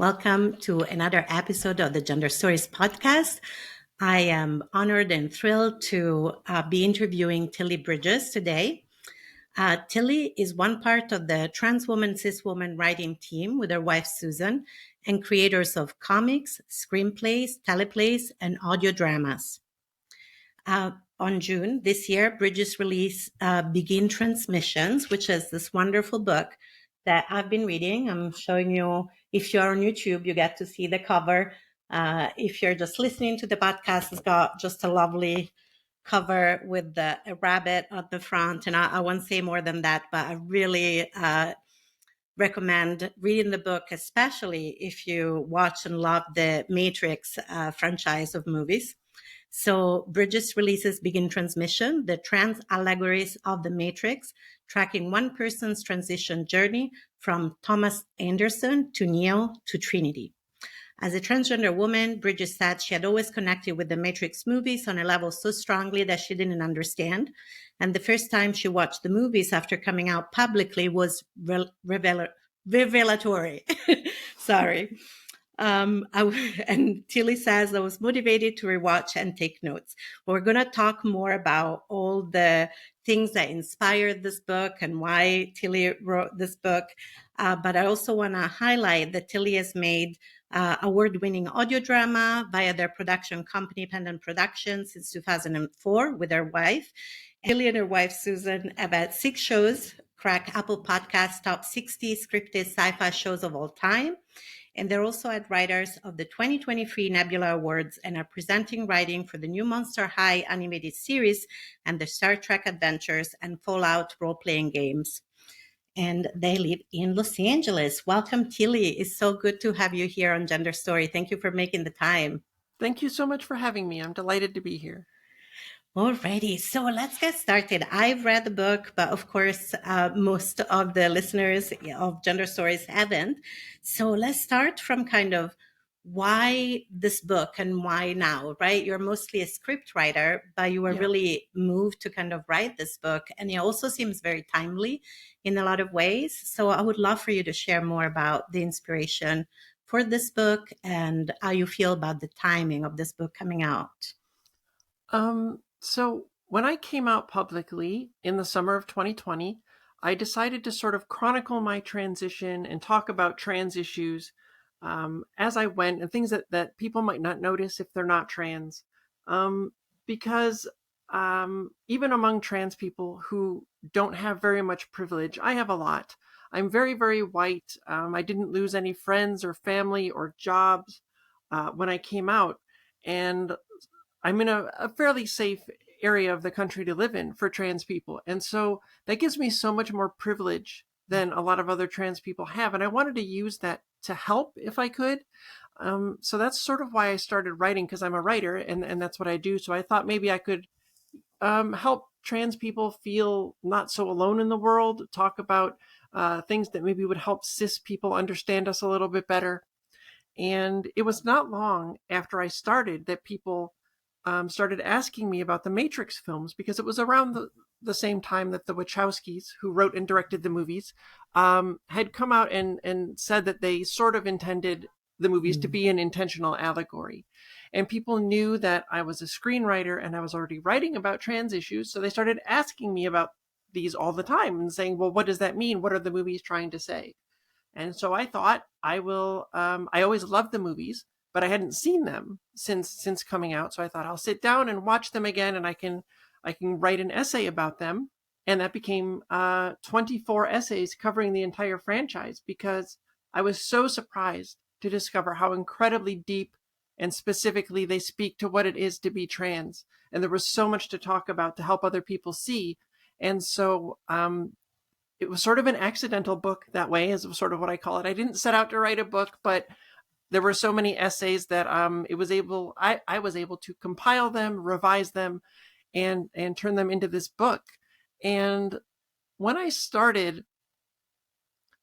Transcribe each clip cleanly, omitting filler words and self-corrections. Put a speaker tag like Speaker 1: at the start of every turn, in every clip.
Speaker 1: Welcome to another episode of the Gender Stories podcast. I am honored and thrilled to be interviewing Tilly Bridges today. Tilly is one part of the trans woman, cis woman writing team with her wife Susan and creators of comics, screenplays, teleplays, and audio dramas. On June this year, Bridges released Begin Transmissions, which is this wonderful book that I've been reading. I'm showing you, if you're on YouTube, you get to see the cover. If you're just listening to the podcast, it's got just a lovely cover with a rabbit on the front. And I won't say more than that, but I really recommend reading the book, especially if you watch and love the Matrix franchise of movies. So Bridges releases Begin Transmission, the Trans Allegories of the Matrix, tracking one person's transition journey from Thomas Anderson to Neo to Trinity. As a transgender woman, Bridges said she had always connected with the Matrix movies on a level so strongly that she didn't understand. And the first time she watched the movies after coming out publicly was revelatory. Sorry. And Tilly says I was motivated to rewatch and take notes. We're going to talk more about all the things that inspired this book and why Tilly wrote this book. But I also want to highlight that Tilly has made award-winning audio drama via their production company, Pendant Productions, since 2004 with her wife. Tilly and her wife, Susan, have had 6 shows, crack Apple Podcasts top 60 scripted sci-fi shows of all time. And they're also writers of the 2023 Nebula Awards and are presenting writing for the new Monster High animated series and the Star Trek Adventures and Fallout role-playing games. And they live in Los Angeles. Welcome, Tilly. It's so good to have you here on Gender Story. Thank you for making the time.
Speaker 2: Thank you so much for having me. I'm delighted to be here.
Speaker 1: Alrighty, so let's get started. I've read the book, but of course, most of the listeners of Gender Stories haven't. So let's start from kind of why this book and why now, right? You're mostly a script writer, but you were really moved to kind of write this book. And it also seems very timely in a lot of ways. So I would love for you to share more about the inspiration for this book and how you feel about the timing of this book coming out.
Speaker 2: So when I came out publicly in the summer of 2020, I decided to sort of chronicle my transition and talk about trans issues as I went and things that people might not notice if they're not trans. Because even among trans people who don't have very much privilege, I have a lot. I'm very, very white. I didn't lose any friends or family or jobs when I came out. And I'm in a fairly safe area of the country to live in for trans people. And so that gives me so much more privilege than a lot of other trans people have. And I wanted to use that to help if I could. So that's sort of why I started writing, because I'm a writer and that's what I do. So I thought maybe I could help trans people feel not so alone in the world, talk about things that maybe would help cis people understand us a little bit better. And it was not long after I started that people started asking me about the Matrix films, because it was around the same time that the Wachowskis, who wrote and directed the movies, had come out and said that they sort of intended the movies to be an intentional allegory. And people knew that I was a screenwriter and I was already writing about trans issues. So they started asking me about these all the time and saying, well, what does that mean? What are the movies trying to say? And so I thought I always loved the movies, but I hadn't seen them since coming out. So I thought I'll sit down and watch them again, and I can write an essay about them. And that became 24 essays covering the entire franchise, because I was so surprised to discover how incredibly deep and specifically they speak to what it is to be trans. And there was so much to talk about to help other people see. And so it was sort of an accidental book that way, is sort of what I call it. I didn't set out to write a book, but there were so many essays that I was able to compile them, revise them, and turn them into this book. And when I started,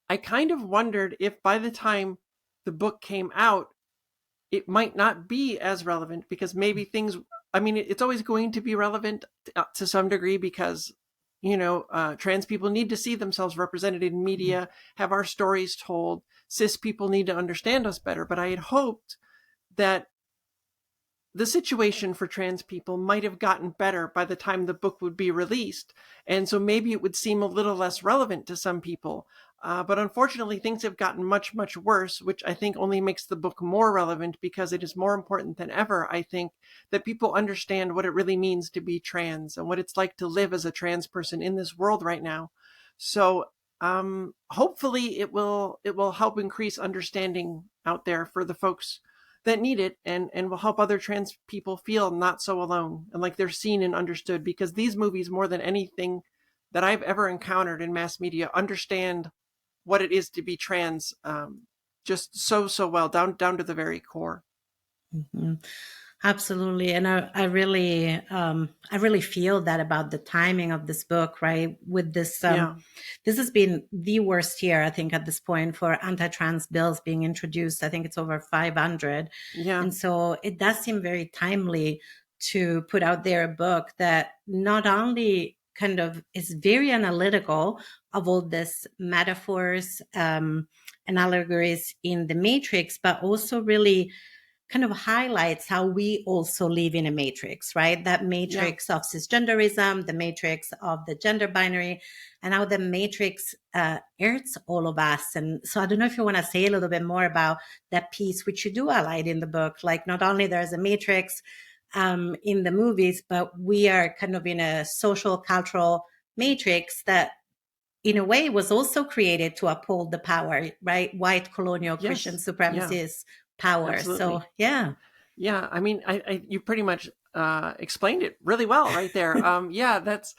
Speaker 2: I kind of wondered if by the time the book came out, it might not be as relevant, because maybe it's always going to be relevant to some degree, because trans people need to see themselves represented in media, have our stories told. Cis people need to understand us better. But I had hoped that the situation for trans people might have gotten better by the time the book would be released. And so maybe it would seem a little less relevant to some people. But unfortunately, things have gotten much, much worse, which I think only makes the book more relevant, because it is more important than ever, I think, that people understand what it really means to be trans and what it's like to live as a trans person in this world right now. So hopefully it will help increase understanding out there for the folks that need it, and will help other trans people feel not so alone and like they're seen and understood, because these movies, more than anything that I've ever encountered in mass media, understand what it is to be trans, just so well, down to the very core.
Speaker 1: Mm-hmm. Absolutely. And I really feel that about the timing of this book, right? With this,
Speaker 2: Yeah.
Speaker 1: this has been the worst year, I think, at this point for anti-trans bills being introduced. I think it's over 500.
Speaker 2: Yeah.
Speaker 1: And so it does seem very timely to put out there a book that not only kind of is very analytical of all this metaphors, and allegories in the Matrix, but also really kind of highlights how we also live in a matrix, right? That
Speaker 2: Yeah.
Speaker 1: matrix of cisgenderism, the matrix of the gender binary, and how the matrix hurts all of us. And so I don't know if you want to say a little bit more about that piece, which you do highlight in the book. Like, not only there's a matrix in the movies, but we are kind of in a social, cultural matrix that in a way was also created to uphold the power, right? White colonial Christian
Speaker 2: Yes. Yeah.
Speaker 1: supremacist power. So
Speaker 2: Absolutely.
Speaker 1: yeah.
Speaker 2: Yeah. I mean, you pretty much explained it really well right there. Yeah, that's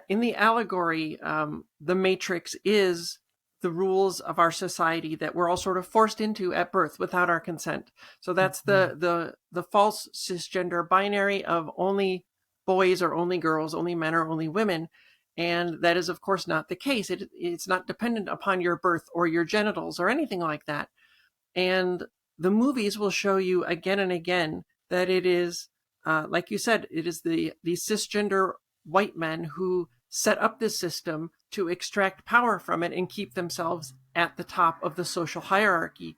Speaker 2: in the allegory. The Matrix is the rules of our society that we're all sort of forced into at birth without our consent. So that's
Speaker 1: Mhm.
Speaker 2: the false cisgender binary of only boys or only girls, only men or only women. And that is, of course, not the case. It's not dependent upon your birth or your genitals or anything like that. And the movies will show you again and again that it is, like you said, it is the cisgender white men who set up this system to extract power from it and keep themselves at the top of the social hierarchy.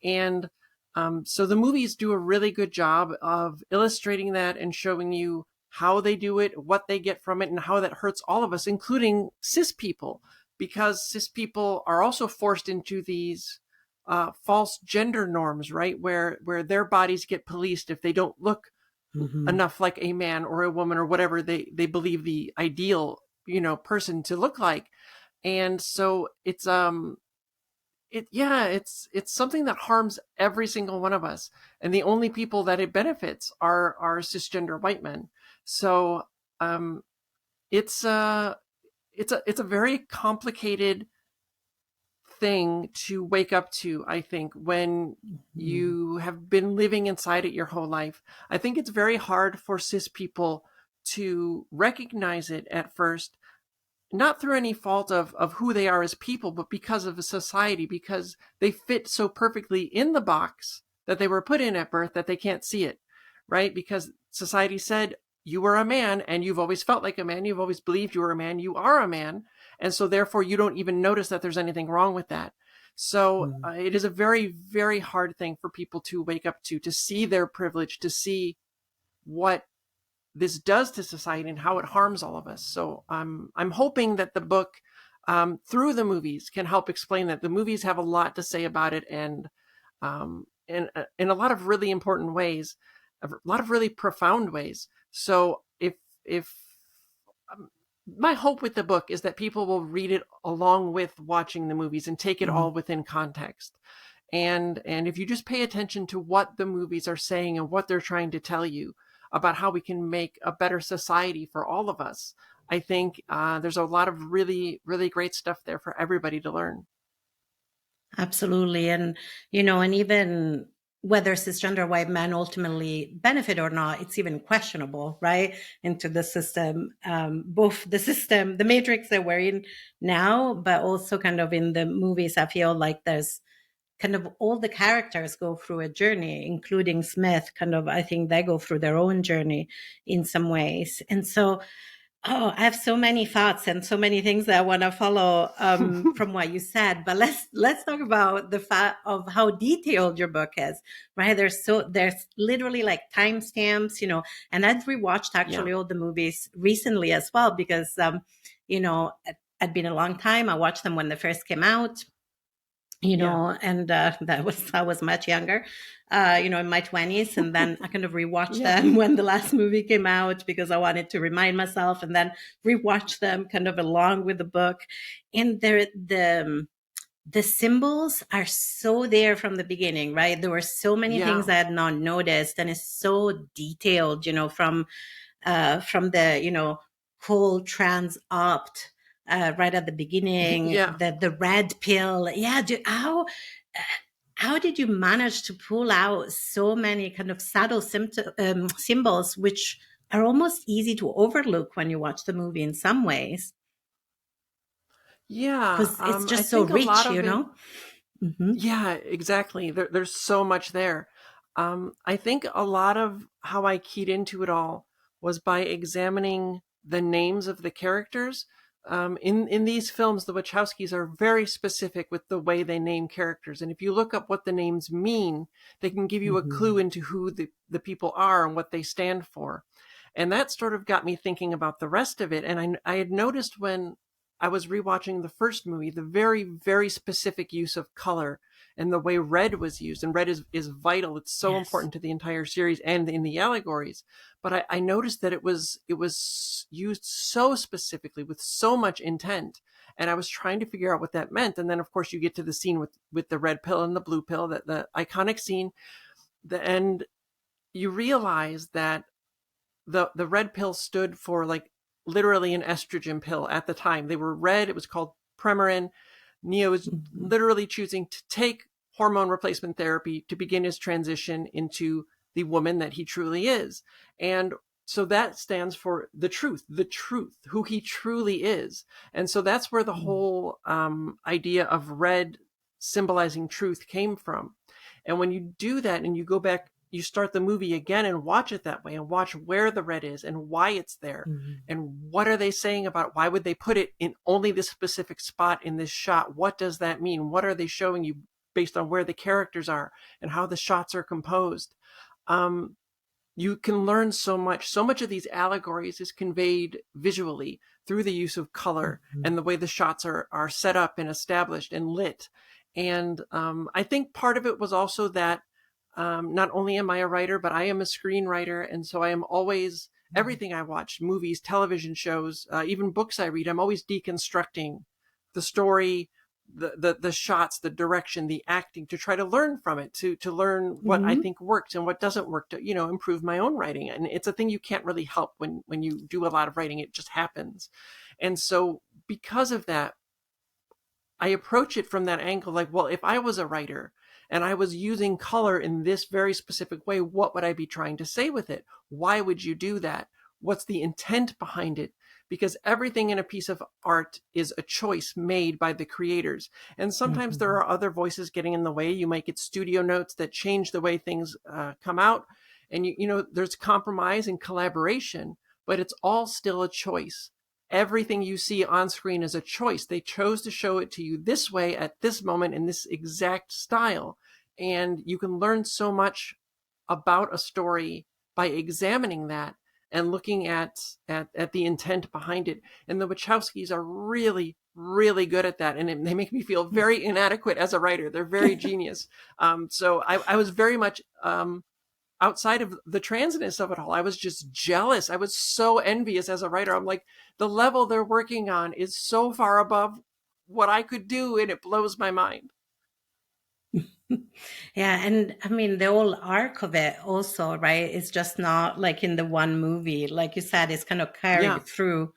Speaker 2: And so the movies do a really good job of illustrating that and showing you how they do it, what they get from it, and how that hurts all of us, including cis people, because cis people are also forced into these false gender norms, right? Where their bodies get policed if they don't look
Speaker 1: Mhm.
Speaker 2: enough like a man or a woman or whatever they believe the ideal person to look like. And so it's something that harms every single one of us, and the only people that it benefits are cisgender white men. So um it's it's a very complicated thing to wake up to, I think, when
Speaker 1: Mhm.
Speaker 2: you have been living inside it your whole life. I think it's very hard for cis people to recognize it at first, not through any fault of who they are as people, but because of a society, because they fit so perfectly in the box that they were put in at birth that they can't see it, right? Because society said, you were a man and you've always felt like a man. You've always believed you were a man. You are a man. And so therefore you don't even notice that there's anything wrong with that. So
Speaker 1: Mhm.
Speaker 2: it is a very, very hard thing for people to wake up to see their privilege, to see what this does to society and how it harms all of us. So I'm hoping that the book, through the movies, can help explain that. The movies have a lot to say about it, and in a lot of really important ways, a lot of really profound ways. So if um, my hope with the book is that people will read it along with watching the movies and take it all
Speaker 1: Mhm.
Speaker 2: within context. And if you just pay attention to what the movies are saying and what they're trying to tell you about how we can make a better society for all of us, I think there's a lot of really, really great stuff there for everybody to learn.
Speaker 1: Absolutely. And, and even whether cisgender white men ultimately benefit or not, it's even questionable, right? Into the system, both the system, the matrix that we're in now, but also kind of in the movies. I feel like there's kind of all the characters go through a journey, including Smith, kind of, I think they go through their own journey in some ways. And so Oh, I have so many thoughts and so many things that I want to follow from what you said. But let's talk about the fact of how detailed your book is, right? There's literally like timestamps, And I'd rewatched
Speaker 2: Yeah.
Speaker 1: actually all the movies recently as well because I'd been a long time. I watched them when they first came out,
Speaker 2: Yeah.
Speaker 1: and I was much younger, in my 20s, and then I kind of rewatched
Speaker 2: Yeah.
Speaker 1: them when the last movie came out because I wanted to remind myself, and then rewatch them kind of along with the book. And the symbols are so there from the beginning, right? There were so many things
Speaker 2: Yeah.
Speaker 1: I had not noticed, and it's so detailed, from the whole trans opt, right at the beginning,
Speaker 2: Yeah.
Speaker 1: the red pill. Yeah, how did you manage to pull out so many kind of subtle symbols, which are almost easy to overlook when you watch the movie in some ways,
Speaker 2: Yeah.
Speaker 1: because it's
Speaker 2: I
Speaker 1: just so
Speaker 2: think a lot
Speaker 1: rich,
Speaker 2: of it,
Speaker 1: Hmm.
Speaker 2: yeah, exactly. There's so much there. I think a lot of how I keyed into it all was by examining the names of the characters. In these films, the Wachowskis are very specific with the way they name characters, and if you look up what the names mean, they can give you a clue
Speaker 1: Hmm.
Speaker 2: into who the people are and what they stand for. And that sort of got me thinking about the rest of it. And I had noticed when I was rewatching the first movie, the very, very specific use of color and the way red was used. And red is vital. It's so
Speaker 1: Yes.
Speaker 2: important to the entire series and in the allegories. But I noticed that it was used so specifically with so much intent. And I was trying to figure out what that meant. And then of course you get to the scene with the red pill and the blue pill, that the iconic scene, and you realize that the red pill stood for, like, literally an estrogen pill at the time. They were red. It was called Premarin. Neo is
Speaker 1: Hmm.
Speaker 2: literally choosing to take hormone replacement therapy to begin his transition into the woman that he truly is. And so that stands for the truth, who he truly is. And so that's where the whole idea of red symbolizing truth came from. And when you do that and you go back, you start the movie again and watch it that way and watch where the red is and why it's there
Speaker 1: Hmm.
Speaker 2: and what are they saying about it? Why would they put it in only this specific spot in this shot? What does that mean? What are they showing you based on where the characters are and how the shots are composed? Um, you can learn so much. So much of these allegories is conveyed visually through the use of color
Speaker 1: Hmm.
Speaker 2: and the way the shots are set up and established and lit. And I think part of it was also that not only am I a writer, but I am a screenwriter. And so I am always, everything I watch, movies, television shows, even books I read, I'm always deconstructing the story, the shots, the direction, the acting, to try to learn from it, to learn what I
Speaker 1: Hmm.
Speaker 2: think works and what doesn't work, to improve my own writing. And it's a thing you can't really help when you do a lot of writing. It just happens. And so because of that, I approach it from that angle, like, well, if I was a writer and I was using color in this very specific way, what would I be trying to say with it? Why would you do that? What's the intent behind it? Because everything in a piece of art is a choice made by the creators. And sometimes there
Speaker 1: Hmm.
Speaker 2: are other voices getting in the way. You might get studio notes that change the way things come out. And, there's compromise and collaboration, but it's all still a choice. Everything you see on screen is a choice. They chose to show it to you this way at this moment in this exact style. And you can learn so much about a story by examining that and looking at the intent behind it. And the Wachowskis are really, really good at that. And they make me feel very inadequate as a writer. They're very genius. So I was very much outside of the transness of it all, I was just jealous. I was so envious as a writer. I'm like, the level they're working on is so far above what I could do, and it blows my mind.
Speaker 1: Yeah, and I mean the whole arc of it also, right? It's just not like in the one movie. Like you said, it's kind of
Speaker 2: Yeah,
Speaker 1: carried through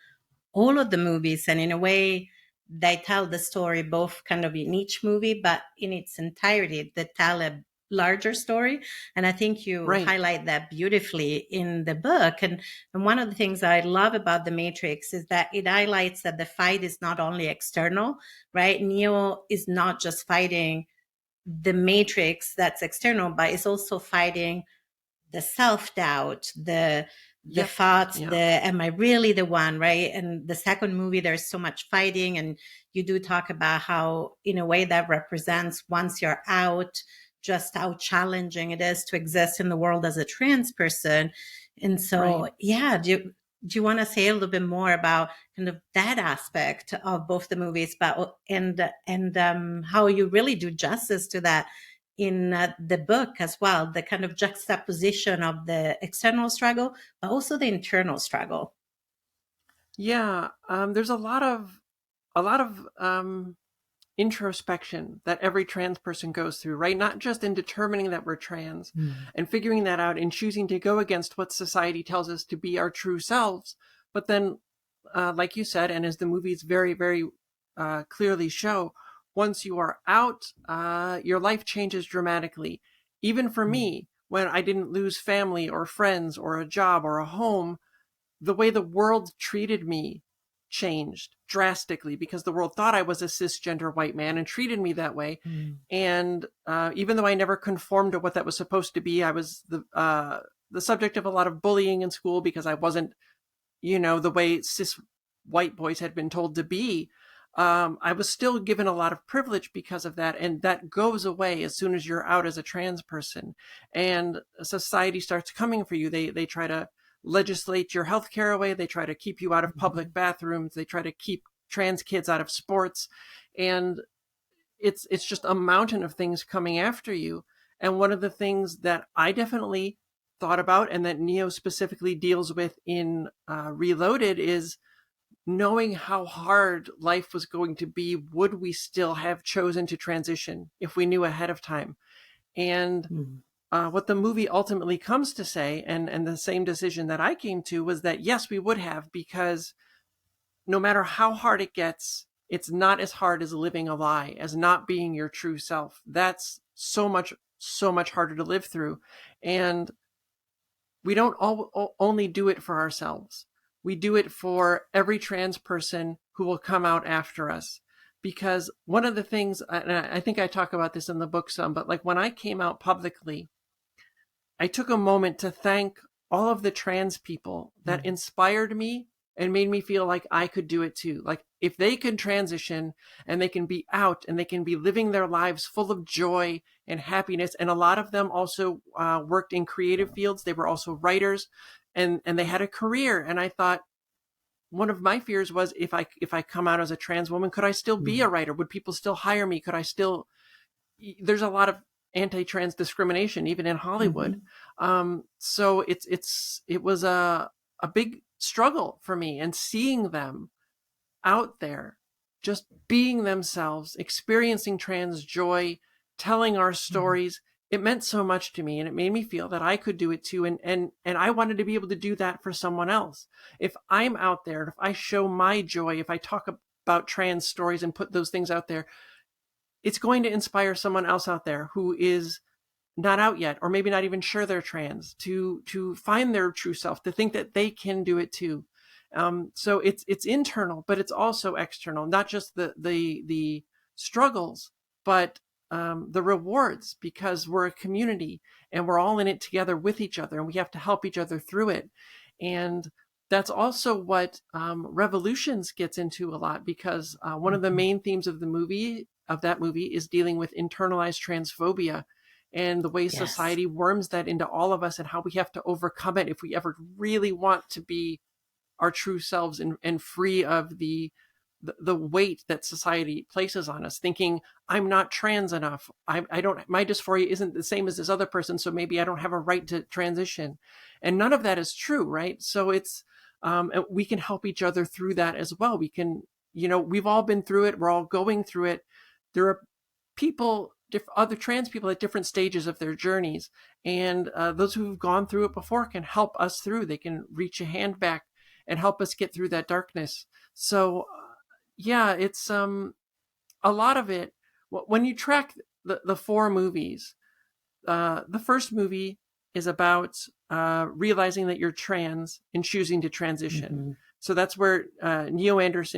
Speaker 1: all of the movies, and in a way they tell the story both kind of in each movie, but in its entirety they tell a larger story. And I think you
Speaker 2: right.
Speaker 1: highlight that beautifully in the book. And one of the things I love about the Matrix is that it highlights that the fight is not only external, right? Neo is not just fighting the matrix that's external, but it's also fighting the self-doubt, the
Speaker 2: Yep.
Speaker 1: thoughts,
Speaker 2: Yeah.
Speaker 1: the am I really the one, right? And the second movie, there's so much fighting, and you do talk about how, in a way, that represents once you're out, just how challenging it is to exist in the world as a trans person. And
Speaker 2: Right.
Speaker 1: so, yeah, do you want to say a little bit more about kind of that aspect of both the movies, but and how you really do justice to that in the book as well, the kind of juxtaposition of the external struggle, but also the internal struggle.
Speaker 2: Yeah. There's a lot of introspection that every trans person goes through, right? Not just in determining that we're trans
Speaker 1: Mm.
Speaker 2: and figuring that out and choosing to go against what society tells us to be our true selves, but then, like you said, and as the movies very, very clearly show, once you are out, your life changes dramatically. Even for
Speaker 1: Mm.
Speaker 2: me, when I didn't lose family or friends or a job or a home, the way the world treated me changed drastically because the world thought I was a cisgender white man and treated me that way.
Speaker 1: Mm.
Speaker 2: And even though I never conformed to what that was supposed to be, I was the subject of a lot of bullying in school because I wasn't, the way cis white boys had been told to be. I was still given a lot of privilege because of that, and that goes away as soon as you're out as a trans person, and society starts coming for you. They try to legislate your health care away. They try to keep you out of public bathrooms. They try to keep trans kids out of sports, and it's just a mountain of things coming after you. And one of the things that I definitely thought about, and that Neo specifically deals with in Reloaded, is knowing how hard life was going to be. Would we still have chosen to transition if we knew ahead of time? And
Speaker 1: Mm.
Speaker 2: what the movie ultimately comes to say, and the same decision that I came to, was that yes, we would have, because no matter how hard it gets, it's not as hard as living a lie, as not being your true self. That's so much harder to live through. And we don't only do it for ourselves. We do it for every trans person who will come out after us. Because one of the things, and I think I talk about this in the book some, but like when I came out publicly, I took a moment to thank all of the trans people that
Speaker 1: Mm.
Speaker 2: inspired me and made me feel like I could do it too. Like if they can transition and they can be out and they can be living their lives full of joy and happiness. And a lot of them also worked in creative fields. They were also writers, and they had a career. And I thought, one of my fears was, if I come out as a trans woman, could I still be a
Speaker 1: Mm.
Speaker 2: writer? Would people still hire me? Could I still, there's a lot of anti-trans discrimination even in Hollywood.
Speaker 1: Mhm.
Speaker 2: So it was a big struggle for me, and seeing them out there just being themselves, experiencing trans joy, telling our
Speaker 1: Mm.
Speaker 2: stories, it meant so much to me, and it made me feel that I could do it too. And I wanted to be able to do that for someone else. If I'm out there, if I show my joy, if I talk about trans stories and put those things out there, it's going to inspire someone else out there who is not out yet, or maybe not even sure they're trans, to find their true self, to think that they can do it too. So it's internal, but it's also external. Not just the struggles, but the rewards, because we're a community and we're all in it together with each other, and we have to help each other through it. And that's also what Revolutions gets into a lot, because one of the
Speaker 1: Mhm.
Speaker 2: main themes of that movie is dealing with internalized transphobia, and the way
Speaker 1: Yes.
Speaker 2: society worms that into all of us, and how we have to overcome it if we ever really want to be our true selves, and free of the weight that society places on us, thinking I'm not trans enough. I don't, my dysphoria isn't the same as this other person, so maybe I don't have a right to transition. And none of that is true, right? So it's, we can help each other through that as well. We can, we've all been through it. We're all going through it. There are people, other trans people at different stages of their journeys. And those who've gone through it before can help us through. They can reach a hand back and help us get through that darkness. So, yeah, it's a lot of it. When you track the four movies, the first movie is about realizing that you're trans and choosing to transition.
Speaker 1: Mhm.
Speaker 2: So that's where Thomas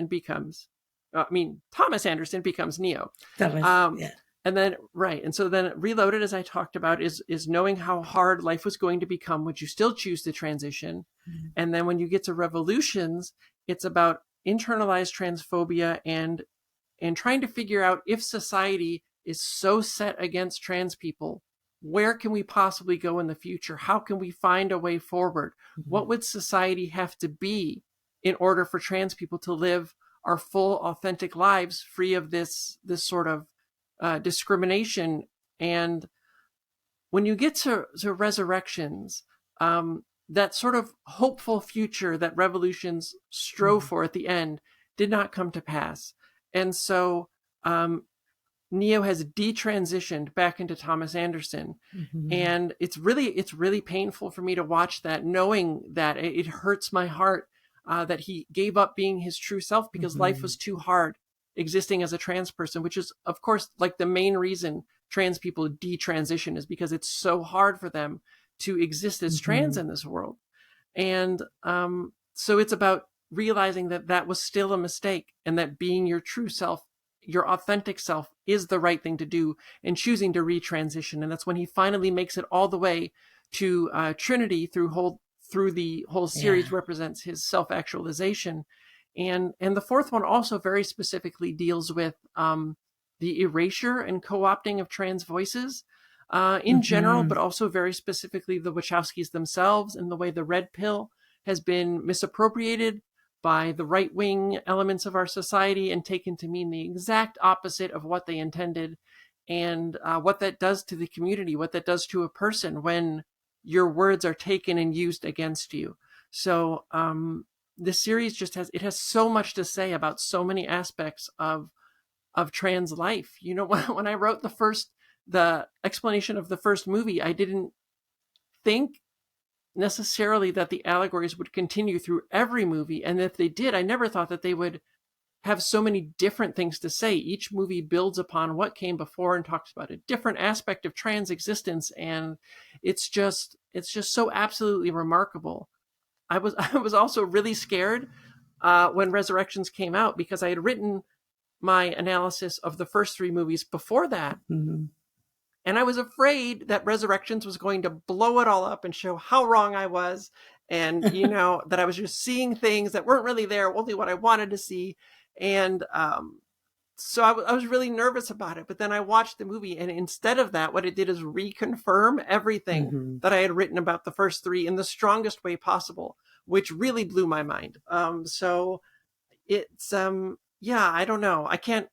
Speaker 2: Anderson becomes Neo.
Speaker 1: That was,
Speaker 2: Um,
Speaker 1: yeah.
Speaker 2: And then, right. And so then Reloaded, as I talked about, is knowing how hard life was going to become, would you still choose to transition?
Speaker 1: Mhm.
Speaker 2: And then when you get to Revolutions, it's about internalized transphobia and trying to figure out, if society is so set against trans people, where can we possibly go in the future? How can we find a way forward? What
Speaker 1: Mhm.
Speaker 2: would society have to be in order for trans people to live our full, authentic lives free of this sort of discrimination? And when you get to Resurrections, that sort of hopeful future that Revolutions strove
Speaker 1: Mhm.
Speaker 2: for at the end did not come to pass. And so um, Neo has detransitioned back into Thomas Anderson.
Speaker 1: Mhm.
Speaker 2: And it's really painful for me to watch that, knowing that it hurts my heart that he gave up being his true self because life
Speaker 1: Mhm.
Speaker 2: was too hard existing as a trans person, which is, of course, like the main reason trans people detransition, is because it's so hard for them to exist as trans
Speaker 1: Mhm.
Speaker 2: in this world. And so it's about realizing that that was still a mistake, and that being your true self, your authentic self, is the right thing to do, and choosing to retransition. And that's when he finally makes it all the way to Trinity through the whole series
Speaker 1: Yeah.
Speaker 2: represents his self-actualization. And the fourth one also very specifically deals with the erasure and co-opting of trans voices in general,
Speaker 1: Mhm.
Speaker 2: but also very specifically the Wachowskis themselves, and the way the red pill has been misappropriated by the right-wing elements of our society and taken to mean the exact opposite of what they intended, and what that does to the community, what that does to a person when your words are taken and used against you. So this series just has so much to say about so many aspects of trans life. You know, when I wrote the explanation of the first movie, I didn't think necessarily that the allegories would continue through every movie. And if they did, I never thought that they would have so many different things to say. Each movie builds upon what came before and talks about a different aspect of trans existence. And it's just so absolutely remarkable. I was also really scared when Resurrections came out, because I had written my analysis of the first three movies before that.
Speaker 1: Mhm.
Speaker 2: And I was afraid that Resurrections was going to blow it all up and show how wrong I was. And, that I was just seeing things that weren't really there, only what I wanted to see. And so I was really nervous about it. But then I watched the movie, and instead of that, what it did is reconfirm everything
Speaker 1: Mhm.
Speaker 2: that I had written about the first three in the strongest way possible, which really blew my mind. So it's, yeah, I don't know. I can't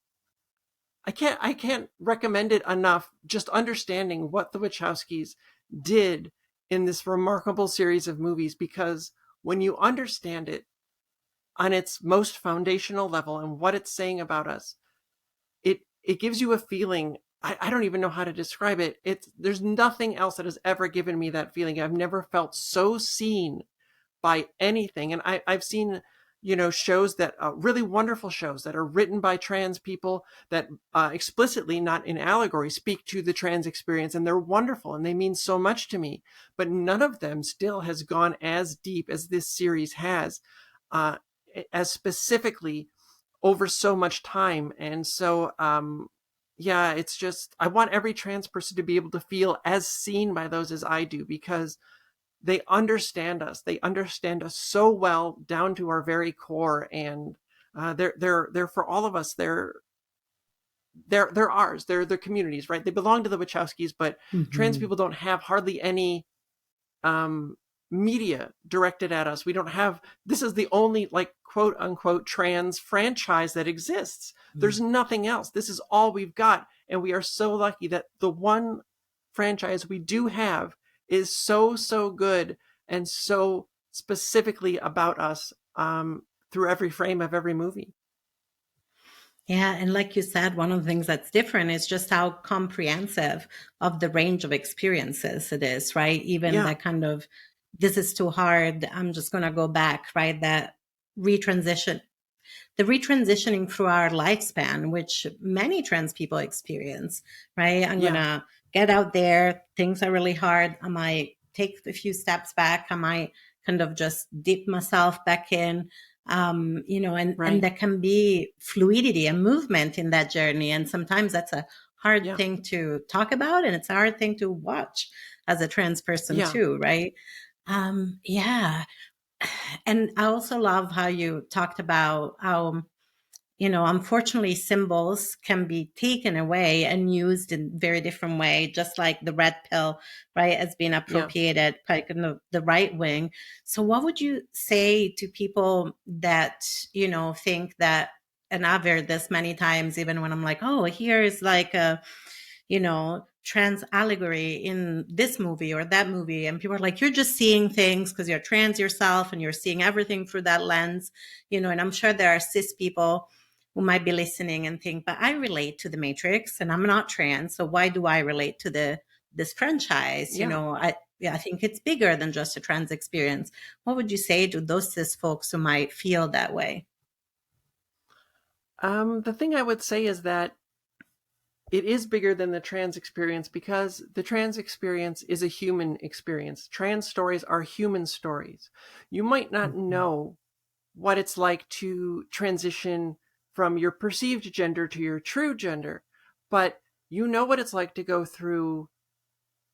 Speaker 2: recommend it enough. Just understanding what the Wachowskis did in this remarkable series of movies, because when you understand it on its most foundational level and what it's saying about us, it gives you a feeling. I don't even know how to describe it. There's nothing else that has ever given me that feeling. I've never felt so seen by anything. And I've seen, shows that really wonderful shows that are written by trans people that explicitly, not in allegory, speak to the trans experience. And they're wonderful and they mean so much to me. But none of them still has gone as deep as this series has, uh, as specifically over so much time. And so, yeah, it's just, I want every trans person to be able to feel as seen by those as I do, because they understand us. They understand us so well down to our very core, and they're for all of us. They're ours. They're their communities, right? They belong to the Wachowskis, but trans
Speaker 1: Mhm.
Speaker 2: people don't have hardly any um, media directed at us. We don't have. This is the only, like, quote unquote trans franchise that exists. There's
Speaker 1: Mhm.
Speaker 2: nothing else. This is all we've got, and we are so lucky that the one franchise we do have is so good and so specifically about us, through every frame of every movie.
Speaker 1: Yeah, and like you said, one of the things that's different is just how comprehensive of the range of experiences it is, right? Even
Speaker 2: Yeah,
Speaker 1: that kind of, this is too hard, I'm just going to go back, right? That retransition, the retransitioning through our lifespan, which many trans people experience, right? I'm going
Speaker 2: yeah,
Speaker 1: to get out there, things are really hard. I might take a few steps back. I might kind of just dip myself back in. And
Speaker 2: right.
Speaker 1: there can be fluidity and movement in that journey. And sometimes that's a hard
Speaker 2: Yeah.
Speaker 1: thing to talk about, and it's a hard thing to watch as a trans person
Speaker 2: Yeah.
Speaker 1: too, right? Yeah. And I also love how you talked about how, unfortunately, symbols can be taken away and used in very different way, just like the red pill, right, has been
Speaker 2: Yeah.
Speaker 1: appropriated like in the right wing. So what would you say to people that, think that, and I've heard this many times, even when I'm like, oh, here is like a, trans allegory in this movie or that movie. And people are like, you're just seeing things because you're trans yourself and you're seeing everything through that lens, and I'm sure there are cis people who might be listening and think, but I relate to the Matrix and I'm not trans. So why do I relate to this franchise?
Speaker 2: Yeah.
Speaker 1: I think it's bigger than just a trans experience. What would you say to those cis folks who might feel that way?
Speaker 2: The thing I would say is that it is bigger than the trans experience because the trans experience is a human experience. Trans stories are human stories. You might not
Speaker 1: Mhm.
Speaker 2: know what it's like to transition from your perceived gender to your true gender, but you know what it's like to go through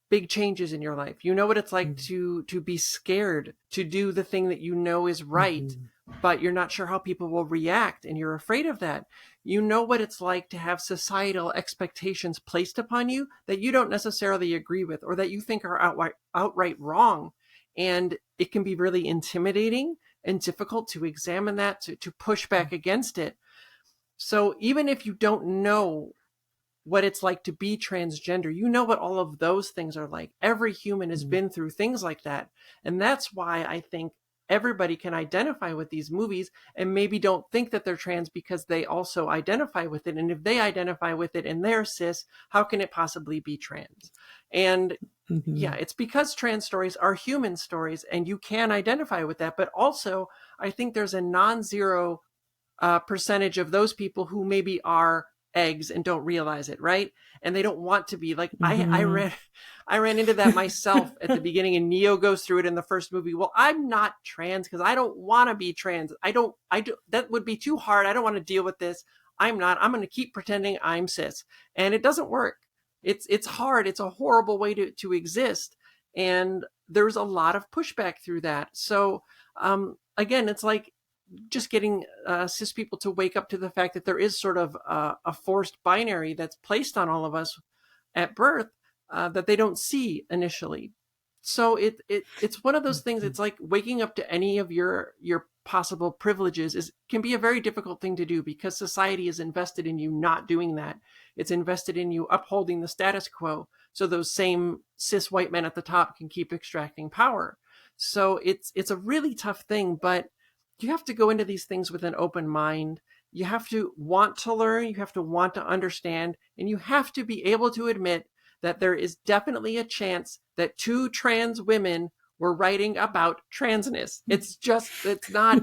Speaker 2: big changes in your life. You know what it's like to be scared to do the thing that you know is right,
Speaker 1: Mhm.
Speaker 2: but you're not sure how people will react and you're afraid of that. You know what it's like to have societal expectations placed upon you that you don't necessarily agree with or that you think are outright wrong. And it can be really intimidating and difficult to examine that, to push back against it. So even if you don't know what it's like to be transgender, you know what all of those things are like. Every human has
Speaker 1: Mhm.
Speaker 2: been through things like that. And that's why I think everybody can identify with these movies and maybe don't think that they're trans because they also identify with it. And if they identify with it and they're cis, how can it possibly be trans? And yeah,
Speaker 1: Mhm.
Speaker 2: it's because trans stories are human stories and you can identify with that. But also, I think there's a non zero percentage of those people who maybe are eggs and don't realize it, right? And they don't want to be like I
Speaker 1: Mhm.
Speaker 2: ran I ran into that myself at the beginning, and Neo goes through it in the first movie. Well, I'm not trans because I don't want to be trans. I do that would be too hard. I don't want to deal with this. I'm not. I'm going to keep pretending I'm cis, and it doesn't work. It's hard. It's a horrible way to exist, and there's a lot of pushback through that. So again, it's like just getting cis people to wake up to the fact that there is sort of a forced binary that's placed on all of us at birth that they don't see initially. So it's one of those things. It's like waking up to any of your possible privileges can be a very difficult thing to do because society is invested in you not doing that. It's invested in you upholding the status quo, so those same cis white men at the top can keep extracting power. So it's a really tough thing, but you have to go into these things with an open mind. You have to want to learn, you have to want to understand, and you have to be able to admit that there is definitely a chance that two trans women were writing about transness. It's not,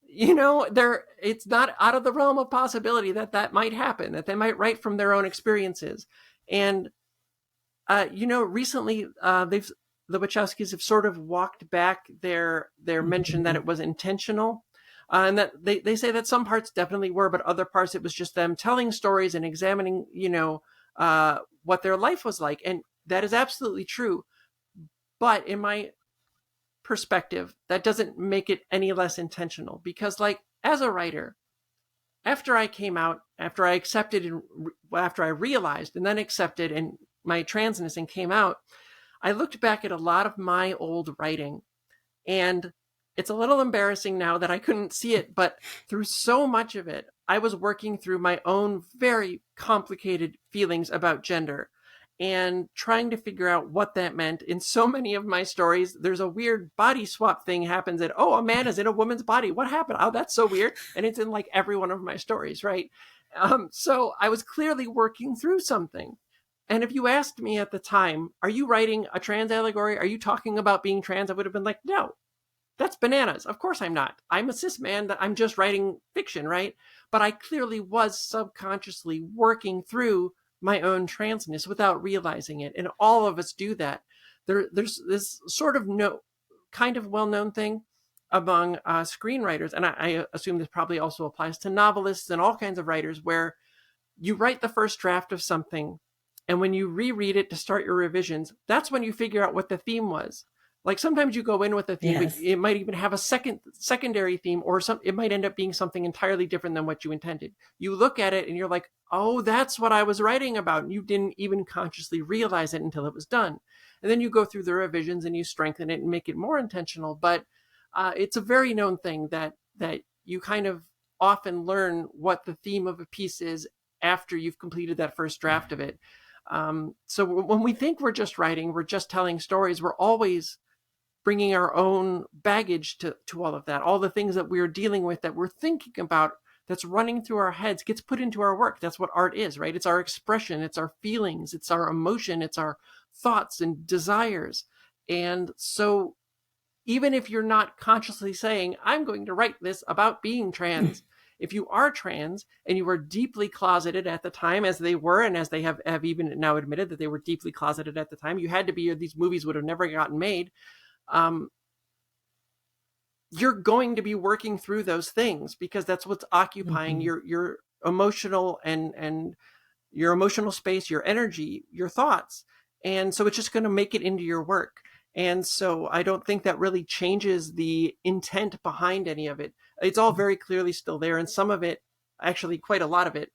Speaker 2: it's not out of the realm of possibility that that might happen, that they might write from their own experiences. And recently the Wachowskis have sort of walked back their mention that it was intentional, and that they say that some parts definitely were, but other parts it was just them telling stories and examining, what their life was like, and that is absolutely true. But in my perspective, that doesn't make it any less intentional because, like, as a writer, after I came out, after I accepted and after I realized and then accepted and my transness and came out, I looked back at a lot of my old writing, and it's a little embarrassing now that I couldn't see it, but through so much of it, I was working through my own very complicated feelings about gender and trying to figure out what that meant. In so many of my stories, there's a weird body swap thing happens that, oh, a man is in a woman's body. What happened? Oh, that's so weird. And it's in like every one of my stories, right? So I was clearly working through something. And if you asked me at the time, are you writing a trans allegory? Are you talking about being trans? I would have been like, no, that's bananas. Of course I'm not. I'm a cis man that I'm just writing fiction, right? But I clearly was subconsciously working through my own transness without realizing it. And all of us do that. There's this sort of kind of well-known thing among screenwriters, and I assume this probably also applies to novelists and all kinds of writers, where you write the first draft of something, and when you reread it to start your revisions, that's when you figure out what the theme was. Like sometimes you go in with a theme, but
Speaker 1: Yes.
Speaker 2: it might even have a secondary theme, or it might end up being something entirely different than what you intended. You look at it and you're like, oh, that's what I was writing about. And you didn't even consciously realize it until it was done. And then you go through the revisions and you strengthen it and make it more intentional. But it's a very known thing that you kind of often learn what the theme of a piece is after you've completed that first draft of it. So when we think we're just writing, we're just telling stories, we're always bringing our own baggage to all of that. All the things that we're dealing with, that we're thinking about, that's running through our heads, gets put into our work. That's what art is, right? It's our expression, it's our feelings, it's our emotion, it's our thoughts and desires. And so even if you're not consciously saying, I'm going to write this about being trans, if you are trans and you were deeply closeted at the time, as they were, and as they have even now admitted that they were deeply closeted at the time, you had to be, or these movies would have never gotten made. You're going to be working through those things because that's what's occupying your emotional and your emotional space, your energy, your thoughts. And so it's just going to make it into your work. And so I don't think that really changes the intent behind any of it. It's all very clearly still there. And some of it, actually quite a lot of it,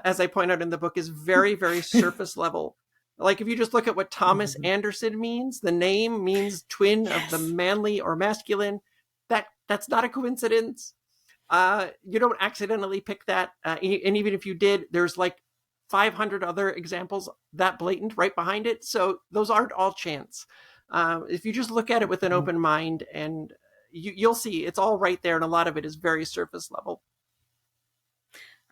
Speaker 2: as I point out in the book, is very, very surface level. Like if you just look at what Thomas Anderson means, the name means twin of the manly or masculine. That's not a coincidence. You don't accidentally pick that. And even if you did, there's like 500 other examples that blatant right behind it. So those aren't all chance. If you just look at it with an open mind, and you'll see it's all right there. And a lot of it is very surface level.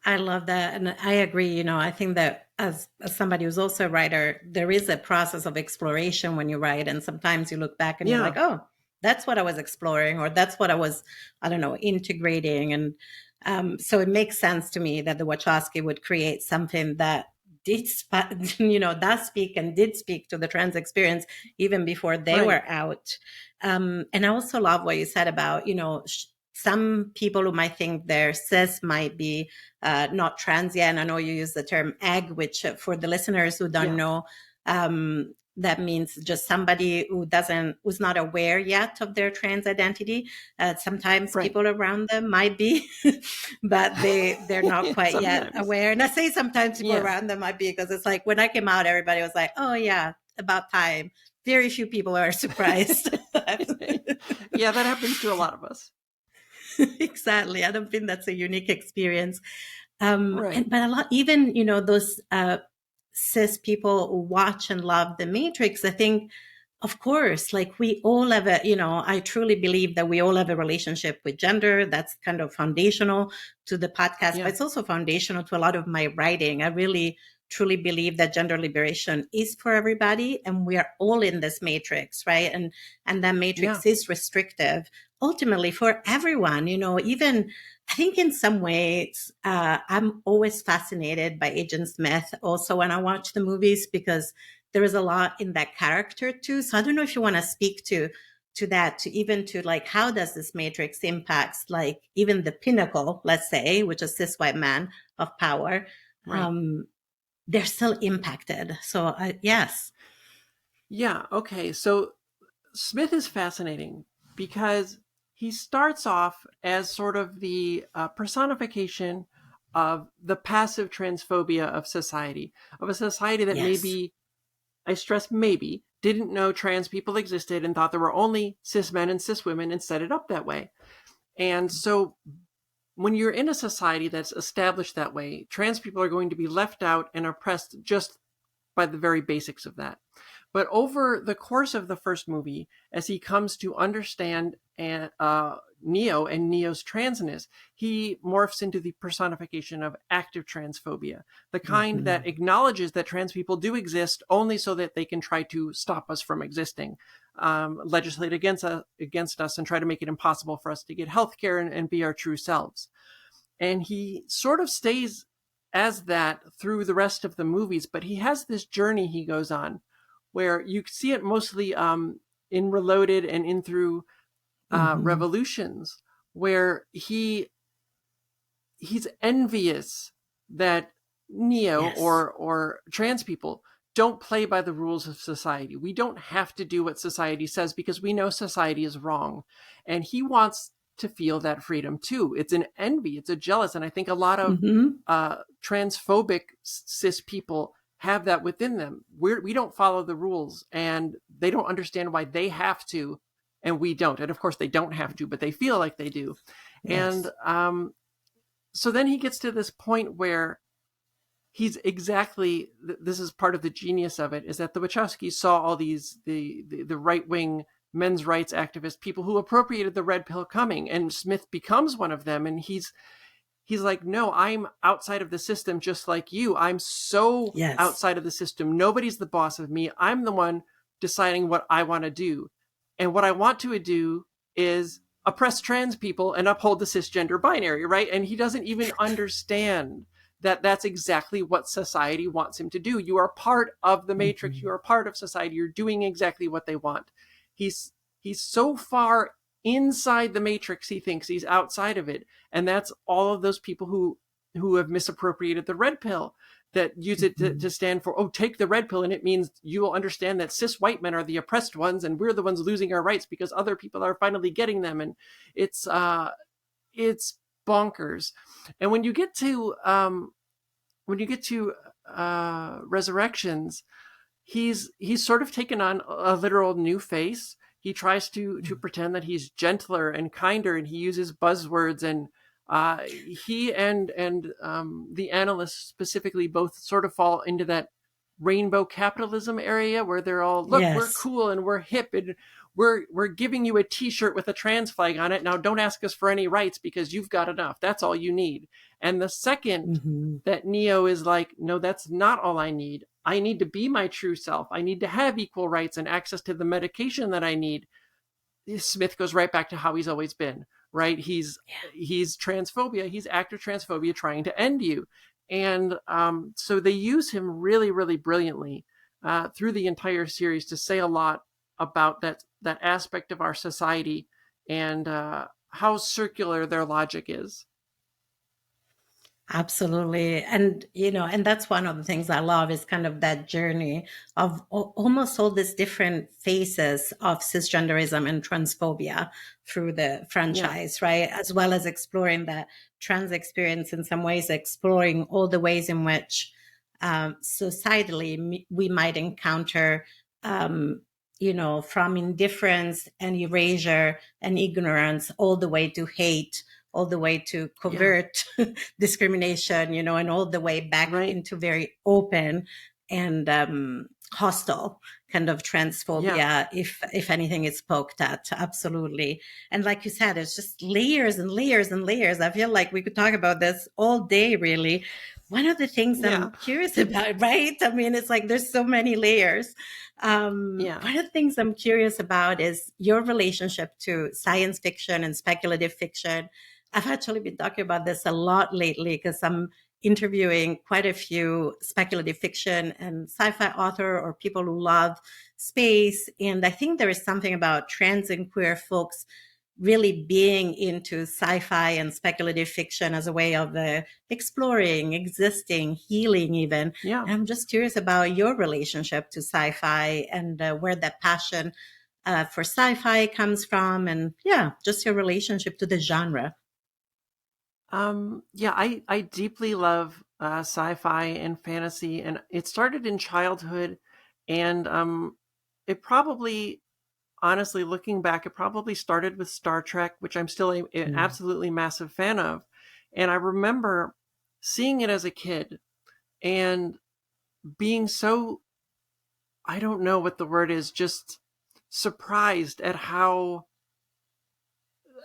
Speaker 1: I love that. And I agree. I think that as somebody who's also a writer, there is a process of exploration when you write. And sometimes you look back and you're like, oh, that's what I was exploring, or that's what I was, I don't know, integrating. And so it makes sense to me that the Wachowski would create something that does speak and did speak to the trans experience even before they were out. And I also love what you said about, some people who might think their cis might be not trans yet. And I know you use the term egg, which for the listeners who don't know, that means just somebody who's not aware yet of their trans identity. Sometimes people around them might be, but they're not quite yet aware. And I say sometimes people around them might be, because it's like when I came out, everybody was like, oh yeah, about time. Very few people are surprised.
Speaker 2: Yeah, that happens to a lot of us.
Speaker 1: Exactly. I don't think that's a unique experience. But a lot, even, those cis people who watch and love The Matrix, I think, of course, like we all have I truly believe that we all have a relationship with gender. That's kind of foundational to the podcast, but it's also foundational to a lot of my writing. I really truly believe that gender liberation is for everybody, and we are all in this matrix, right? And that matrix is restrictive ultimately for everyone, even I think in some ways, I'm always fascinated by Agent Smith also when I watch the movies, because there is a lot in that character too. So I don't know if you want to speak to that, to like, how does this matrix impacts like even the pinnacle, let's say, which is cis white man of power. They're still impacted. So yes.
Speaker 2: Yeah. Okay. So Smith is fascinating because he starts off as sort of the personification of the passive transphobia of society, of a society that maybe, I stress maybe, didn't know trans people existed and thought there were only cis men and cis women and set it up that way. And so when you're in a society that's established that way, trans people are going to be left out and oppressed just by the very basics of that. But over the course of the first movie, as he comes to understand Neo and Neo's transness, he morphs into the personification of active transphobia, the kind that acknowledges that trans people do exist only so that they can try to stop us from existing, legislate against us and try to make it impossible for us to get healthcare and be our true selves. And he sort of stays as that through the rest of the movies, but he has this journey he goes on where you see it mostly in Reloaded and in through Revolutions, where he's envious that Neo
Speaker 1: Yes.
Speaker 2: or trans people don't play by the rules of society. We don't have to do what society says because we know society is wrong. And he wants to feel that freedom too. It's an envy, it's a jealous. And I think a lot of
Speaker 1: Hmm.
Speaker 2: transphobic cis people have that within them. We don't follow the rules and they don't understand why they have to and we don't. And of course they don't have to, but they feel like they do. And
Speaker 1: Yes.
Speaker 2: so then he gets to this point where he's exactly, this is part of the genius of it, is that the Wachowskis saw all these the right-wing men's rights activist people who appropriated the red pill coming, and Smith becomes one of them, and he's like, no, I'm outside of the system just like you. I'm so
Speaker 1: Yes.
Speaker 2: outside of the system. Nobody's the boss of me. I'm the one deciding what I want to do. And what I want to do is oppress trans people and uphold the cisgender binary, right? And he doesn't even understand that that's exactly what society wants him to do. You are part of the matrix.
Speaker 1: Hmm.
Speaker 2: You are part of society. You're doing exactly what they want. He's so far inside the matrix, he thinks he's outside of it. And that's all of those people who have misappropriated the red pill, that use it
Speaker 1: Hmm.
Speaker 2: to stand for, oh, take the red pill and it means you will understand that cis white men are the oppressed ones and we're the ones losing our rights because other people are finally getting them. And it's bonkers. And when you get to Resurrections, he's sort of taken on a literal new face. He tries to pretend that he's gentler and kinder, and he uses buzzwords. And he and the analysts specifically both sort of fall into that rainbow capitalism area where they're all, look, we're
Speaker 1: Yes.
Speaker 2: cool and we're hip and we're giving you a T-shirt with a trans flag on it. Now don't ask us for any rights because you've got enough. That's all you need. And the second
Speaker 1: Hmm.
Speaker 2: that Neo is like, no, that's not all I need. I need to be my true self. I need to have equal rights and access to the medication that I need. Smith goes right back to how he's always been, right? He's transphobia. He's active transphobia trying to end you. And so they use him really, really brilliantly through the entire series to say a lot about that aspect of our society and how circular their logic is.
Speaker 1: Absolutely. And, and that's one of the things I love is kind of that journey of almost all these different phases of cisgenderism and transphobia through the
Speaker 2: Yeah,
Speaker 1: franchise, right? As well as exploring the trans experience in some ways, exploring all the ways in which societally we might encounter, um, from indifference and erasure and ignorance all the way to hate, all the way to
Speaker 2: yeah,
Speaker 1: covert discrimination, and all the way back
Speaker 2: right.
Speaker 1: into very open and hostile kind of
Speaker 2: Yeah,
Speaker 1: transphobia, if anything is poked at. Absolutely. And like you said, it's just layers and layers and layers. I feel like we could talk about this all day, really. One of the things
Speaker 2: yeah,
Speaker 1: I'm curious about, right? I mean, it's like there's so many layers.
Speaker 2: yeah.
Speaker 1: One of the things I'm curious about is your relationship to science fiction and speculative fiction. I've actually been talking about this a lot lately because I'm interviewing quite a few speculative fiction and sci-fi author or people who love space. And I think there is something about trans and queer folks really being into sci-fi and speculative fiction as a way of exploring, existing, healing even.
Speaker 2: Yeah.
Speaker 1: And I'm just curious about your relationship to sci-fi and where that passion for sci-fi comes from, and yeah, just your relationship to the genre.
Speaker 2: Yeah, I deeply love sci-fi and fantasy, and it started in childhood, and it probably, honestly, looking back, it probably started with Star Trek, which I'm still an
Speaker 1: Mm.
Speaker 2: absolutely massive fan of, and I remember seeing it as a kid and being so, I don't know what the word is, just surprised at how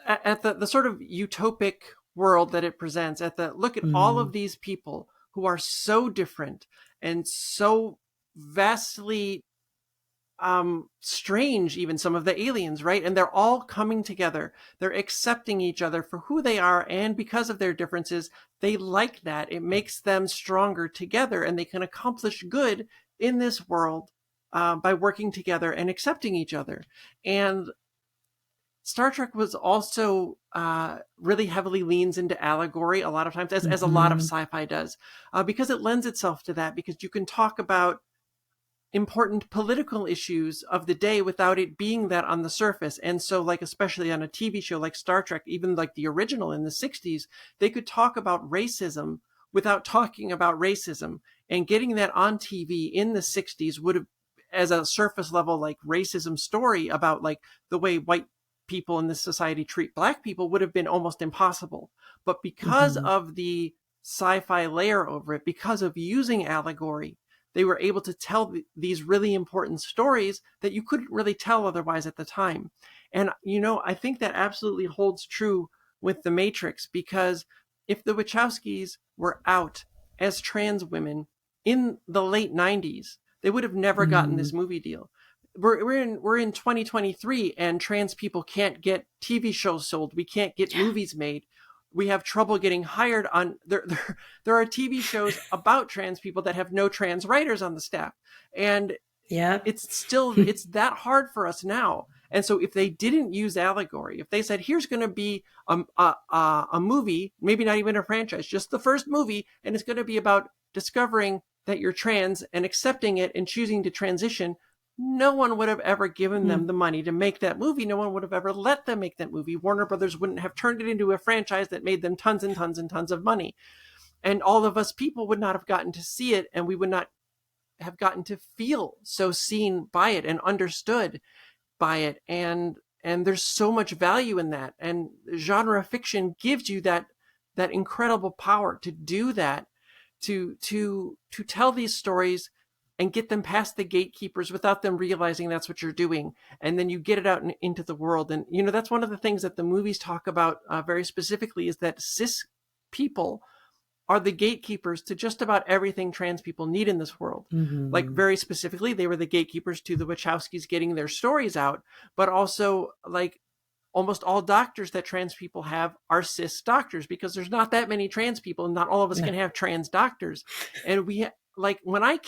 Speaker 2: at the sort of utopic world that it presents, at the look at all of
Speaker 1: Mm.
Speaker 2: these people who are so different and so vastly strange, even some of the aliens, right? And they're all coming together, they're accepting each other for who they are, and because of their differences they like that. It makes them stronger together and they can accomplish good in this world by working together and accepting each other. And Star Trek was also really heavily leans into allegory a lot of times, as a lot of
Speaker 1: Mhm.
Speaker 2: sci-fi does, because it lends itself to that, because you can talk about important political issues of the day without it being that on the surface. And so, like, especially on a TV show like Star Trek, even like the original in the 60s, they could talk about racism without talking about racism. And getting that on TV in the 60s would have, as a surface level, like, racism story about like the way white people in this society treat black people would have been almost impossible. But because
Speaker 1: Mhm.
Speaker 2: of the sci-fi layer over it, because of using allegory, they were able to tell these really important stories that you couldn't really tell otherwise at the time. And, I think that absolutely holds true with The Matrix, because if the Wachowskis were out as trans women in the late 90s, they would have never gotten this
Speaker 1: Mm.
Speaker 2: movie deal. We're in 2023, and trans people can't get TV shows sold. We can't get
Speaker 1: Yeah.
Speaker 2: movies made. We have trouble getting hired on there are TV shows about trans people that have no trans writers on the staff. And
Speaker 1: Yeah.
Speaker 2: it's that hard for us now. And so if they didn't use allegory, if they said, here's going to be a movie, maybe not even a franchise, just the first movie, and it's going to be about discovering that you're trans and accepting it and choosing to transition, no one would have ever given them
Speaker 1: Mm.
Speaker 2: the money to make that movie. No one would have ever let them make that movie. Warner Brothers wouldn't have turned it into a franchise that made them tons and tons and tons of money. And all of us people would not have gotten to see it, and we would not have gotten to feel so seen by it and understood by it. And there's so much value in that. And genre fiction gives you that incredible power to do that, to tell these stories and get them past the gatekeepers without them realizing that's what you're doing. And then you get it out into the world. And, that's one of the things that the movies talk about very specifically, is that cis people are the gatekeepers to just about everything trans people need in this world. Like,
Speaker 1: Mhm.
Speaker 2: very specifically, they were the gatekeepers to the Wachowskis getting their stories out, but also, like, almost all doctors that trans people have are cis doctors, because there's not that many trans people, and not all of us
Speaker 1: No.
Speaker 2: can have trans doctors. And like, when I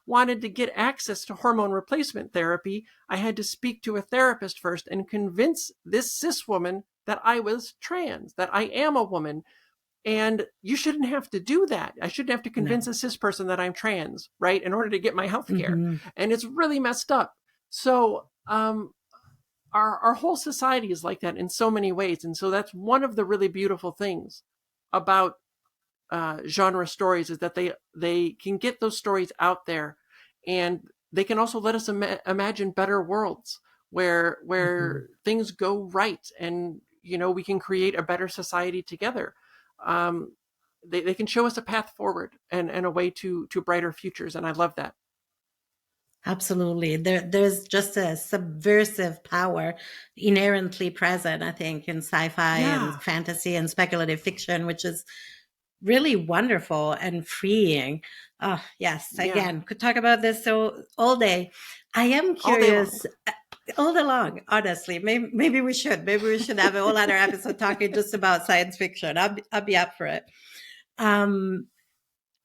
Speaker 2: wanted to get access to hormone replacement therapy, I had to speak to a therapist first and convince this cis woman that I was trans, that I am a woman. And you shouldn't have to do that. I shouldn't have to convince
Speaker 1: No.
Speaker 2: a cis person that I'm trans, right, in order to get my health care.
Speaker 1: Mhm.
Speaker 2: And it's really messed up. So, our whole society is like that in so many ways. And so that's one of the really beautiful things about genre stories, is that they can get those stories out there, and they can also let us imagine better worlds where
Speaker 1: Mhm.
Speaker 2: things go right, and we can create a better society together. um, they can show us a path forward, and a way to brighter futures, and I love that.
Speaker 1: Absolutely. There's just a subversive power inherently present, I think, in sci-fi and
Speaker 2: Yeah,
Speaker 1: fantasy and speculative fiction, which is really wonderful and freeing. Oh, yes.
Speaker 2: yeah,
Speaker 1: Again, could talk about this so all day. I am
Speaker 2: all day long.
Speaker 1: curious all day long, honestly. Maybe we should. Maybe we should have a whole other episode talking just about science fiction. I'll be up for it. Um,